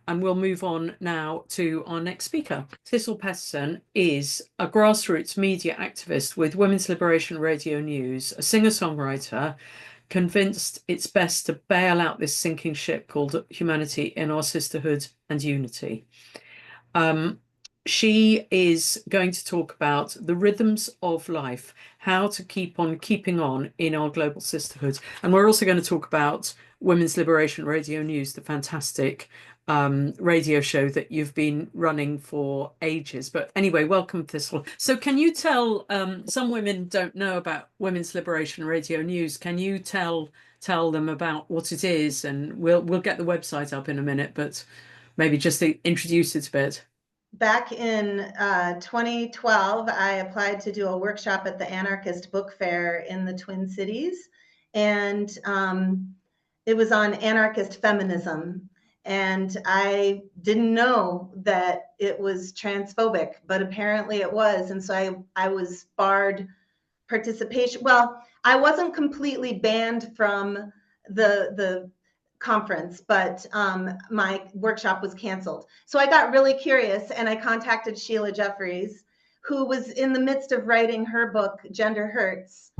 And we'll move on now to our next speaker. Thistle is a grassroots media activist with Women's Liberation Radio News, a singer-songwriter convinced it's best to bail out this sinking ship called humanity in our sisterhood and unity. She is going to talk about the rhythms of life, how to keep on keeping on in our global sisterhood. And we're also going to talk about Women's Liberation Radio News, the fantastic radio show that you've been running for ages. But anyway, welcome, Thistle. So can you tell, some women don't know about Women's Liberation Radio News. Can you tell them about what it is? And we'll get the website up in a minute, but maybe just to introduce it a bit. Back in 2012, I applied to do a workshop at the Anarchist Book Fair in the Twin Cities. And it was on anarchist feminism. And I didn't know that it was transphobic, but apparently it was. And so I was barred participation. Well, I wasn't completely banned from the conference, but my workshop was canceled. So I got really curious and I contacted Sheila Jeffries, who was in the midst of writing her book, Gender Hurts,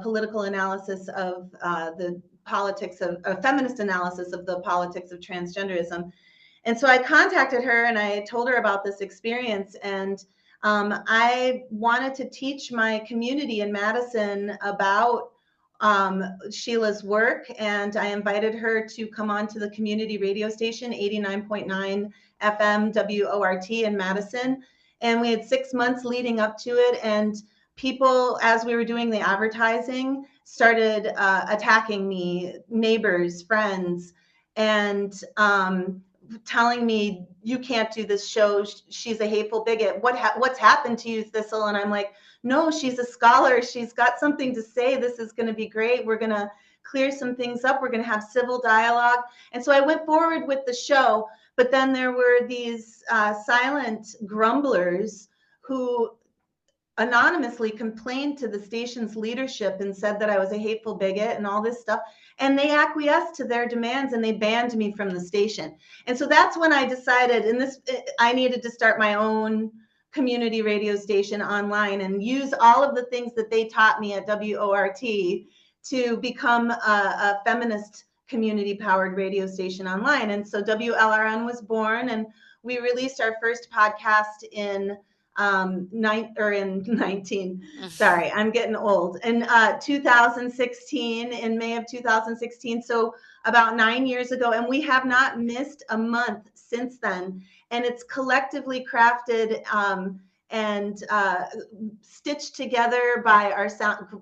political analysis of the politics of a feminist analysis of the politics of transgenderism. And so I contacted her and I told her about this experience. And I wanted to teach my community in Madison about Sheila's work, and I invited her to come on to the community radio station 89.9 FM WORT in Madison. And we had 6 months leading up to it, and people, as we were doing the advertising, started attacking me, neighbors, friends, and telling me, you can't do this show, she's a hateful bigot, what's happened to you, Thistle? And I'm like, no, she's a scholar, she's got something to say, this is going to be great, we're going to clear some things up, we're going to have civil dialogue. And so I went forward with the show, but then there were these silent grumblers who anonymously complained to the station's leadership and said that I was a hateful bigot and all this stuff. And they acquiesced to their demands and they banned me from the station. And so that's when I decided, I needed to start my own community radio station online and use all of the things that they taught me at WORT to become a feminist community powered radio station online. And so WLRN was born, and we released our first podcast in 2016, in May of 2016. So about 9 years ago, and we have not missed a month since then. And it's collectively crafted and stitched together by our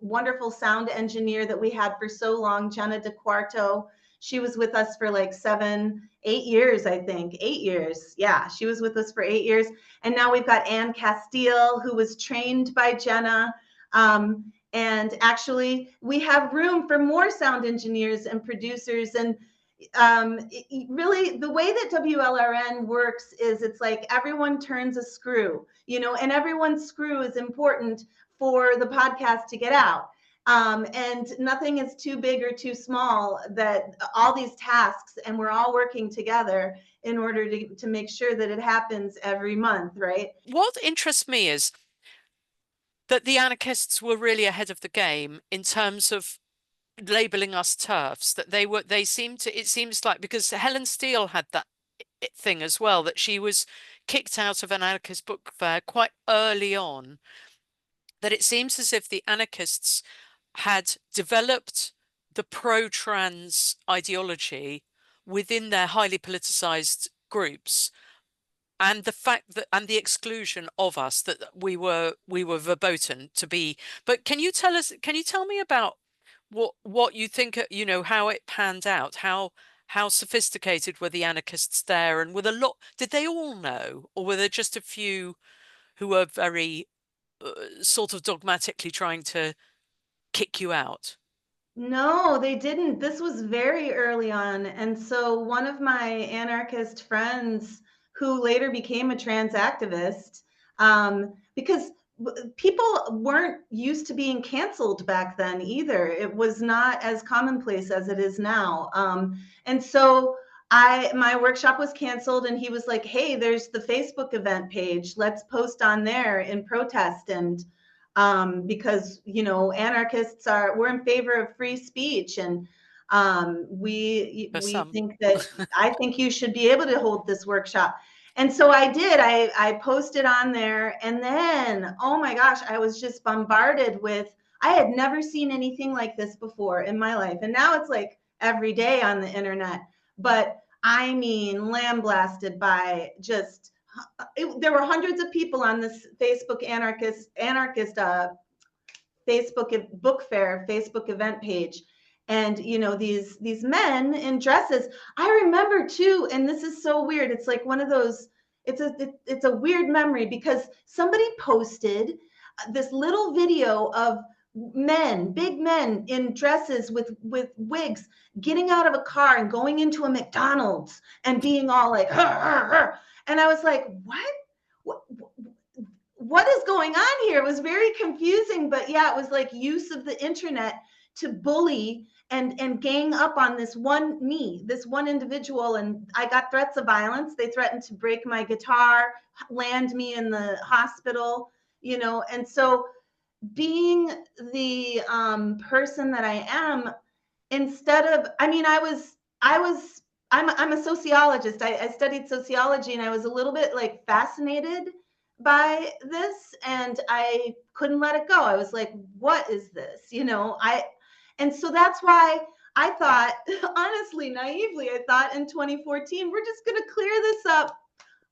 wonderful sound engineer that we had for so long, Jenna DeQuarto. She was with us for like 8 years, I think. 8 years. Yeah, she was with us for 8 years. And now we've got Ann Castile, who was trained by Jenna. And actually, we have room for more sound engineers and producers. And really, the way that WLRN works is it's like everyone turns a screw, and everyone's screw is important for the podcast to get out. And nothing is too big or too small, that all these tasks, and we're all working together in order to make sure that it happens every month, right? What interests me is that the anarchists were really ahead of the game in terms of labeling us TERFs, that it seems like, because Helen Steele had that thing as well, that she was kicked out of an anarchist book fair quite early on, that it seems as if the anarchists had developed the pro-trans ideology within their highly politicized groups, and the fact that, and the exclusion of us, that we were verboten to be. But can you tell me about what you think, how it panned out, how sophisticated were the anarchists there, and did they all know, or were there just a few who were very sort of dogmatically trying to kick you out? No, they didn't. This was very early on. And so one of my anarchist friends, who later became a trans activist, because people weren't used to being canceled back then either. It was not as commonplace as it is now. And so my workshop was canceled, and he was like, hey, there's the Facebook event page. Let's post on there in protest. And because, you know, anarchists we're in favor of free speech. And we think that, I think you should be able to hold this workshop. And so I did. I posted on there, and then, oh my gosh, I was just bombarded with, I had never seen anything like this before in my life. And now it's like every day on the internet. But I mean, lambasted by just, there were hundreds of people on this Facebook anarchist Facebook book fair, Facebook event page. And, you know, these men in dresses. I remember too, and this is so weird. It's like one of those, it's a weird memory, because somebody posted this little video of men, big men in dresses with wigs, getting out of a car and going into a McDonald's and being all like, "Hur, hur, hur." And I was like, what is going on here? It was very confusing, but yeah, it was like use of the internet to bully and gang up on this one individual. And I got threats of violence. They threatened to break my guitar, land me in the hospital, you know. And so being the person that I am, instead of, I mean, I'm a sociologist. I studied sociology, and I was a little bit like fascinated by this, and I couldn't let it go. I was like, what is this? You know, and so that's why I thought, honestly, naively, I thought in 2014, we're just going to clear this up.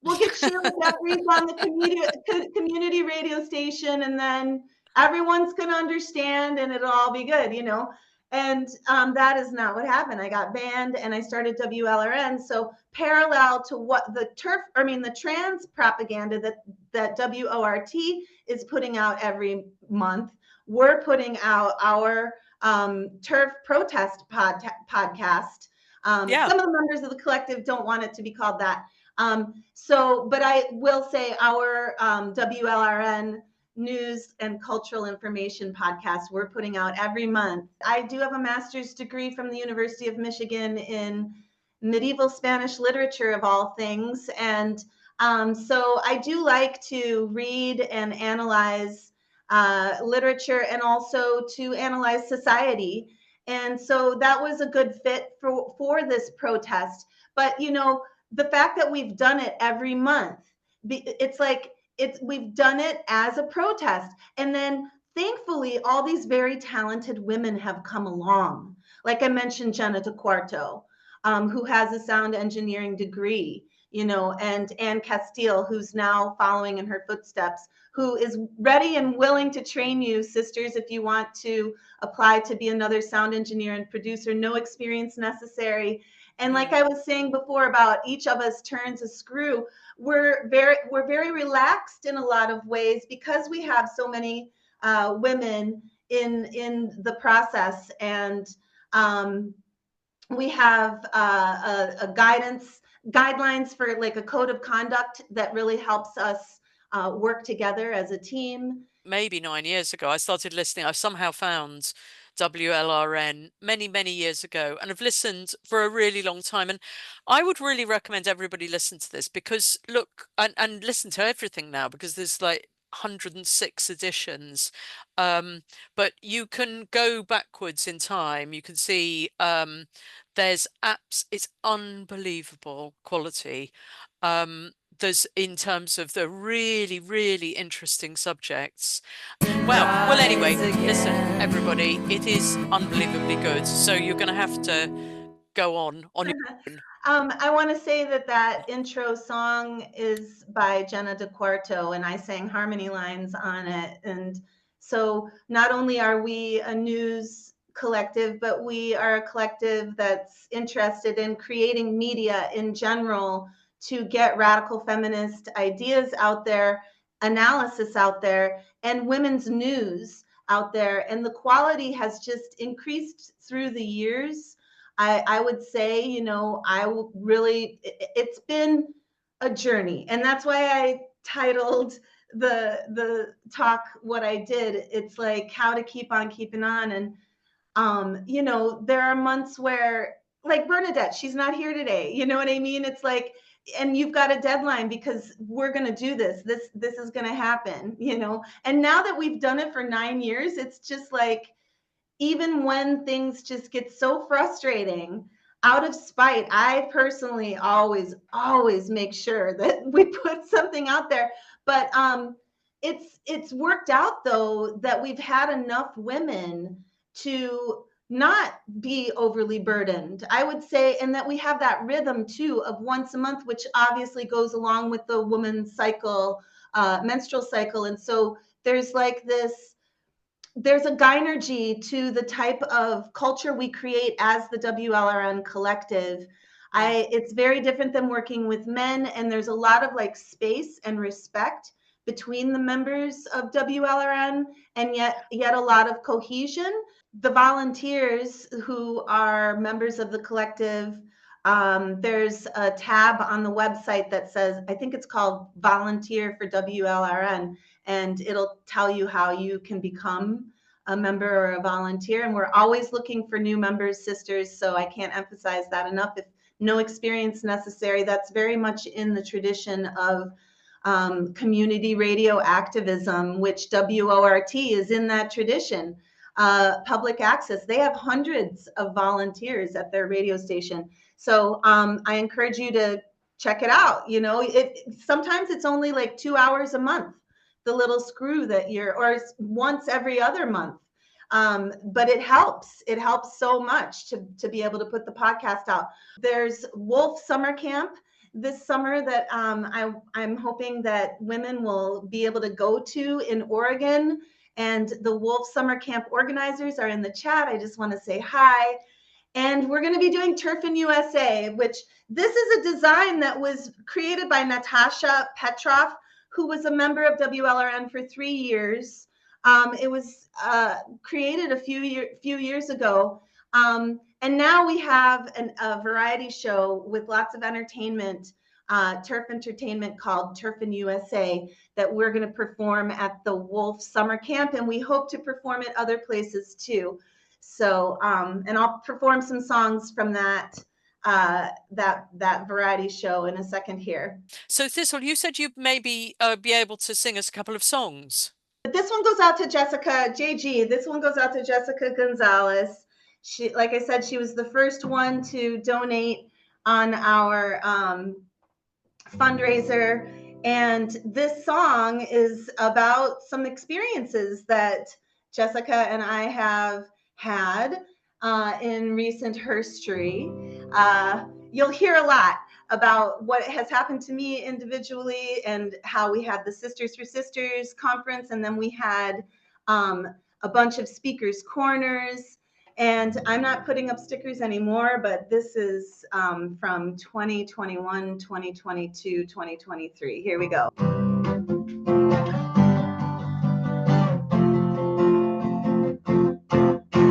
We'll get Sheila Jeffries on the community radio station, and then everyone's going to understand, and it'll all be good, you know. And that is not what happened. I got banned, and I started WLRN. So parallel to what the trans propaganda that WORT is putting out every month, we're putting out our TERF protest podcast. Some of the members of the collective don't want it to be called that. But I will say our WLRN news and cultural information podcast we're putting out every month. I do have a master's degree from the University of Michigan in medieval Spanish literature, of all things. And so I do like to read and analyze literature, and also to analyze society. And so that was a good fit for this protest. But, you know, the fact that we've done it every month, it's like, we've done it as a protest. And then thankfully, all these very talented women have come along. Like I mentioned, Jenna DeQuarto, who has a sound engineering degree, you know, and Anne Castile, who's now following in her footsteps, who is ready and willing to train you, sisters, if you want to apply to be another sound engineer and producer, no experience necessary. And like I was saying before about each of us turns a screw, we're very relaxed in a lot of ways, because we have so many women in the process. And we have guidelines for like a code of conduct that really helps us work together as a team. Maybe 9 years ago, I started listening. I somehow found WLRN many years ago, and I've listened for a really long time. And I would really recommend everybody listen to this, because look, and listen to everything now, because there's like 106 editions. But you can go backwards in time. You can see there's apps, it's unbelievable quality. There's, in terms of the really interesting subjects. Well, anyway, listen, everybody, it is unbelievably good. So you're going to have to go on your own. I want to say that intro song is by Jenna DeQuarto, and I sang harmony lines on it. And so not only are we a news collective, but we are a collective that's interested in creating media in general to get radical feminist ideas out there, analysis out there, and women's news out there. And the quality has just increased through the years. I would say, you know, it's been a journey. And that's why I titled the talk what I did. It's like how to keep on keeping on. And, you know, there are months where like Bernadette, she's not here today. You know what I mean? It's like, and you've got a deadline because we're going to do this. This is going to happen, you know? And now that we've done it for 9 years, it's just like, even when things just get so frustrating, out of spite, I personally always make sure that we put something out there. But it's worked out though that we've had enough women to not be overly burdened, I would say, and that we have that rhythm too of once a month, which obviously goes along with the woman's cycle, menstrual cycle. And so there's like this, there's a gynergy to the type of culture we create as the WLRN collective. It's very different than working with men, and there's a lot of like space and respect between the members of WLRN, and yet a lot of cohesion. The volunteers who are members of the collective, there's a tab on the website that says, I think it's called Volunteer for WLRN, and it'll tell you how you can become a member or a volunteer. And we're always looking for new members, sisters, so I can't emphasize that enough. If no experience necessary, that's very much in the tradition of community radio activism, which WORT is in that tradition. Public access, they have hundreds of volunteers at their radio station. So I encourage you to check it out. You know, sometimes it's only like 2 hours a month, the little screw that or once every other month. But it helps so much to be able to put the podcast out. There's Wolf Summer Camp this summer that I'm hoping that women will be able to go to in Oregon. And the Wolf Summer Camp organizers are in the chat. I just want to say hi. And we're going to be doing Turf in USA, which this is a design that was created by Natasha Petrov, who was a member of WLRN for 3 years. It was created a few years ago. And now we have a variety show with lots of entertainment, turf entertainment called Turf in USA, that we're going to perform at the Wolf Summer Camp, and we hope to perform at other places too. So, and I'll perform some songs from that variety show in a second here. So Thistle, you said you'd maybe be able to sing us a couple of songs. But this one goes out to Jessica, JG. This one goes out to Jessica Gonzalez. She, like I said, she was the first one to donate on our fundraiser. And this song is about some experiences that Jessica and I have had in recent history. You'll hear a lot about what has happened to me individually and how we had the Sisters for Sisters conference, and then we had a bunch of speakers' corners. And I'm not putting up stickers anymore, but this is from 2021, 2022, 2023. Here we go.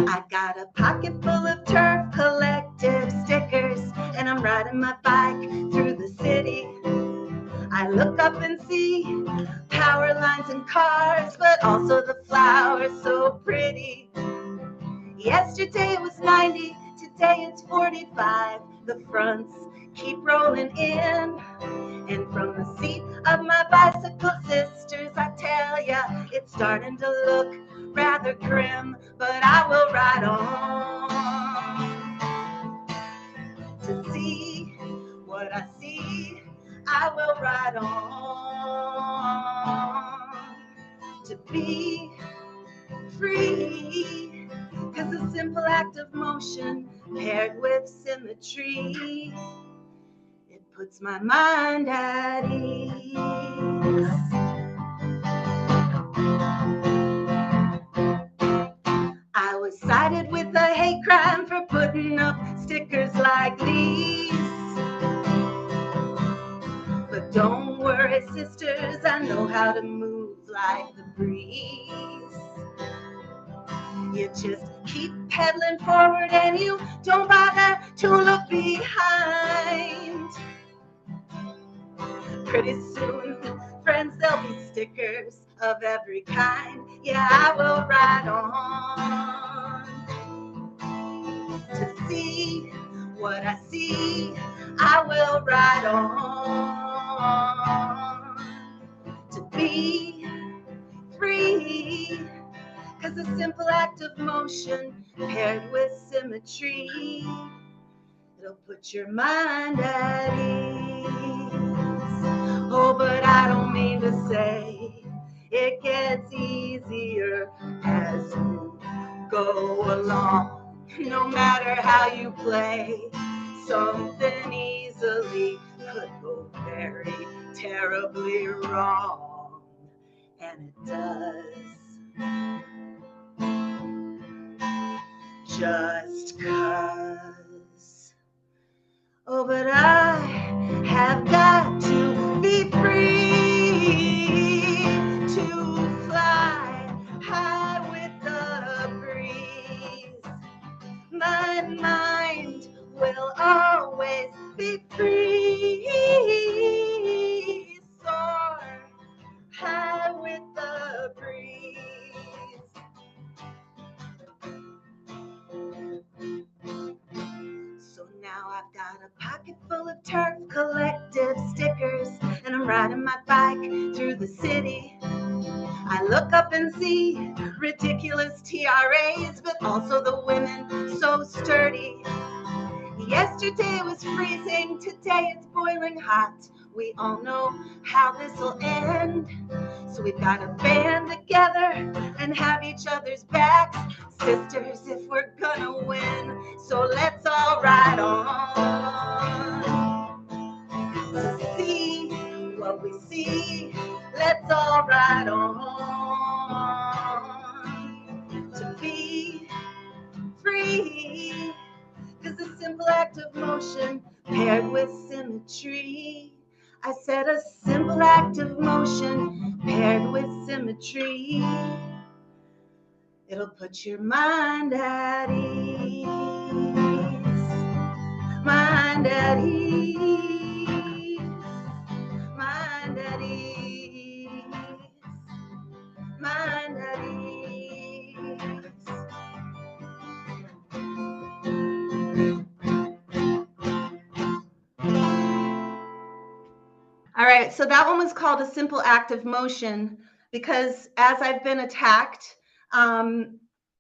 I got a pocket full of Turf Collective stickers, and I'm riding my bike through the city. I look up and see power lines and cars, but also the flowers so pretty. Yesterday it was 90, today it's 45. The fronts keep rolling in. And from the seat of my bicycle, sisters, I tell ya, it's starting to look rather grim, but I will ride on. To see what I see, I will ride on. To be free, 'cause a simple act of motion paired with symmetry, it puts my mind at ease. I was cited with a hate crime for putting up stickers like these. But don't worry, sisters, I know how to move like the breeze. You just keep pedaling forward and you don't bother to look behind. Pretty soon, friends, there'll be stickers of every kind. Yeah, I will ride on. To see what I see, I will ride on to be free. 'Cause a simple act of motion paired with symmetry, it'll put your mind at ease. Oh, but I don't mean to say it gets easier as you go along. No matter how you play, something easily could go very terribly wrong. And it does. Just 'cause. Oh, but I have got to be free to fly high with the breeze. My mind will always be free. Soar high with the breeze. So now I've got a pocket full of turf collective stickers, and I'm riding my bike through the city. I look up and see ridiculous TRAs, but also the women so sturdy. Yesterday was freezing, today it's boiling hot. We all know how this will end. So we've got to band together and have each other's backs. Sisters, if we're gonna win, so let's all ride on. To see what we see, let's all ride on. To be free, 'cause a simple act of motion paired with symmetry. I said a simple act of motion paired with symmetry, it'll put your mind at ease. Mind at ease. Mind at ease. Mind at ease. All right, so that one was called A Simple Act of Motion, because as I've been attacked,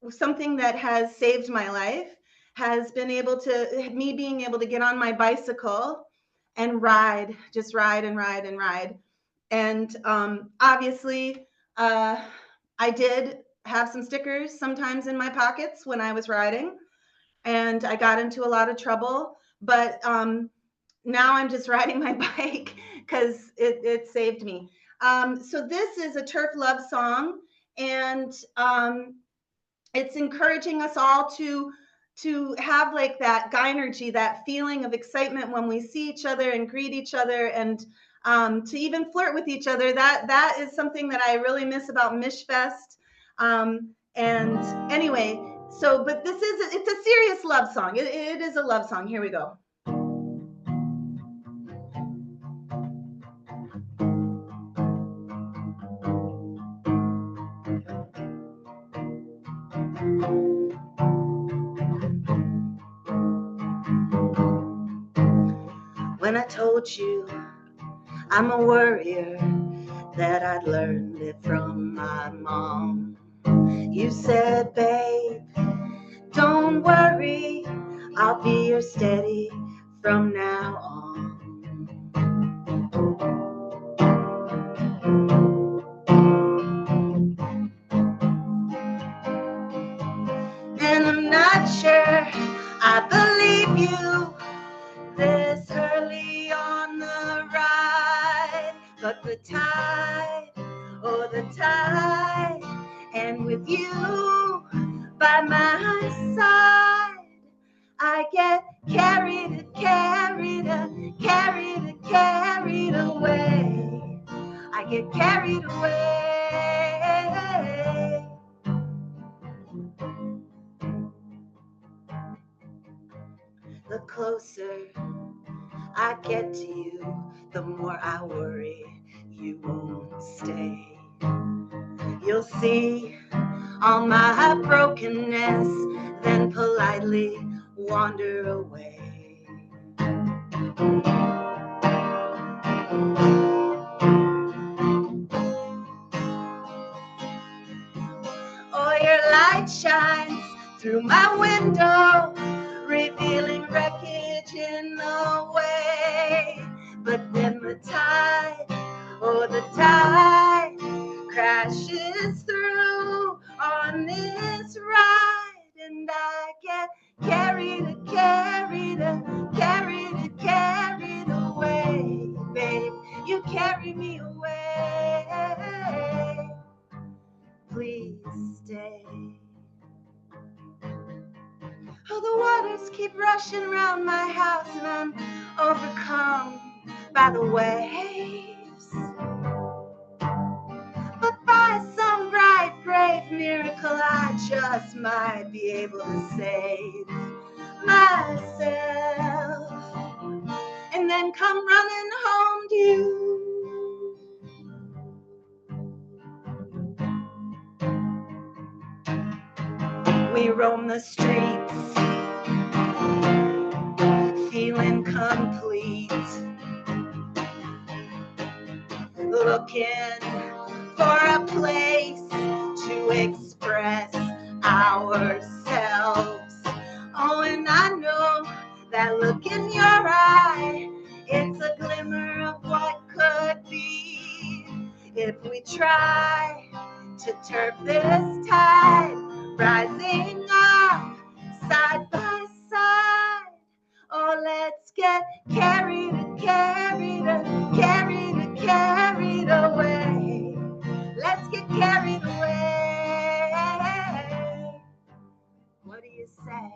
something that has saved my life has been me being able to get on my bicycle and ride, just ride and ride and ride. And obviously, I did have some stickers sometimes in my pockets when I was riding, and I got into a lot of trouble, but now I'm just riding my bike because it saved me. So this is a turf love song, and it's encouraging us all to have like that gynergy, that feeling of excitement when we see each other and greet each other, and to even flirt with each other. That is something that I really miss about Mishfest. And anyway, so but it's a serious love song. It is a love song. Here we go. When I told you I'm a warrior, that I'd learned it from my mom, you said, babe, don't worry, I'll be your steady from now on. And I'm not sure I believe you this early on the ride, but the tide, oh the tide, and with you by my side, I get carried away. I get carried away. The closer I get to you, the more I worry you won't stay. You'll see all my brokenness, then politely wander away. Oh, your light shines through my window, revealing wreckage in the way. But then the tide, oh, the tide crashes through on this ride, and I get carried away, babe. You carry me away. Please stay. Oh, the waters keep rushing around my house, and I'm overcome by the waves. But by some bright, brave miracle, I just might be able to save myself and then come running home to you. We roam the streets, feeling complete, looking for a place to express ourselves. Oh, and I know that look in your eye, it's a glimmer of what could be if we try to turf this tide, rising up side by side. Oh, let's get carried away. Let's get carried away. What do you say?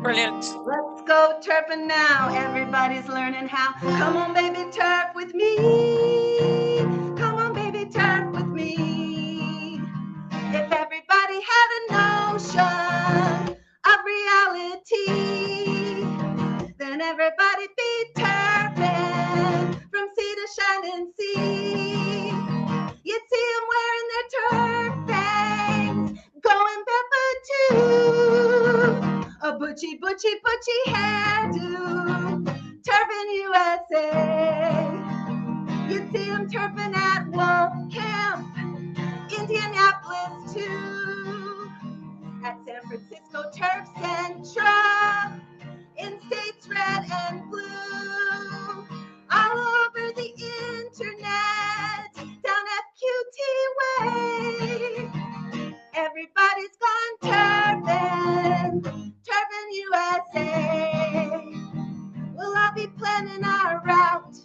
Brilliant. Let's go turfing now. Everybody's learning how. Come on, baby, turf with me. Come on, baby, turf with me. If everybody had a notion of reality, then everybody'd be turfing from sea to shining sea. You'd see them wearing their turf bangs, going barefoot too. A butchy hairdo, turfing USA. You'd see them turfing at Wolf Camp, Indianapolis too, at San Francisco Turf Central, in states red and blue, all over the internet, down FQT Way. Everybody's gone turfing USA. We'll all be planning our route.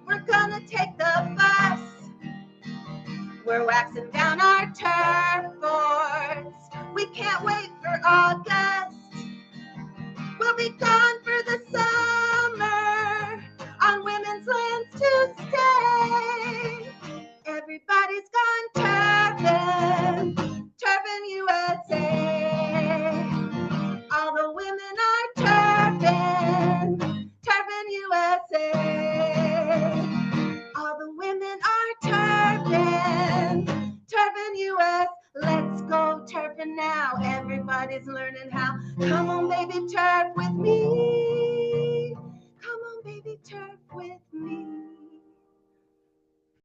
We're gonna take the bus. We're waxing down our turf boards. We can't wait for August. We'll be gone for the summer on women's lands to stay. Everybody's gone turfing USA. All the women are turfing USA. All the women are turfing US. Let's go turfing now. Everybody's learning how. Come on, baby, turf